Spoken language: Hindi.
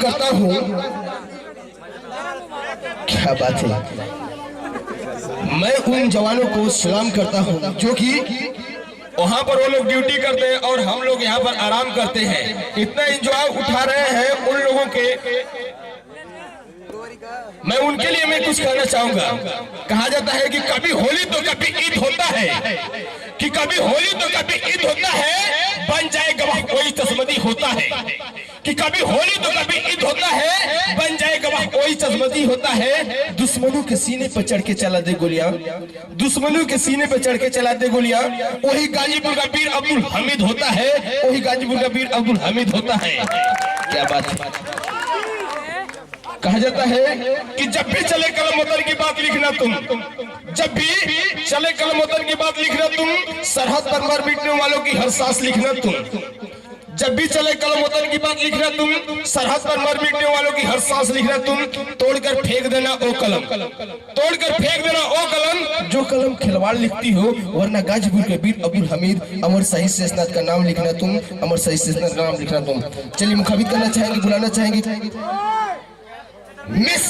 करता हूँ। क्या बात है, मैं उन जवानों को सलाम करता हूँ जो कि वहां पर वो लोग ड्यूटी करते हैं और हम लोग यहाँ पर आराम करते हैं। इतना एंजॉय उठा रहे हैं उन लोगों के, मैं उनके लिए मैं कुछ कहना चाहूंगा। कहा जाता है कि कभी होली तो कभी ईद होता है, कि कभी होली तो कभी ईद होता है, बन जाए गवाह कोई चश्मदी होता है। कि कभी होली तो कभी ईद होता है, बन जाए गवाह कोई चश्मदी होता है। दुश्मनों के सीने पर चढ़ के चला दे गोलियां, दुश्मनों के सीने पर चढ़ के चला दे गोलियां, वही गाजीपुर का वीर अब्दुल हमीद होता है, वही गाजीपुर का वीर अब्दुल हमीद होता है। क्या बात है। कहा जाता है कि जब भी चले कलम वतन की बात लिखना तुम, जब भी चले कलम वतन की बात लिखना तुम, सरहद पर मर मिटने वालों की हर सांस लिखना तुम। जब भी चले कलम वतन की बात लिखना तुम, सरहद पर मर मिटने वालों की हर सांस लिखना तुम। तोड़कर फेंक देना ओ कलम, तोड़कर फेंक देना ओ कलम, जो कलम खिलवाड़ लिखती हो, वरना गाजीपुर के वीर अब्दुल हमीद अमर शहीद शेषनाथ का नाम लिखना तुम, अमर शहीद शेषनाथ का नाम लिखना तुम। चलिए मुखातिब करना चाहेंगे, बुलाना चाहेंगे मिस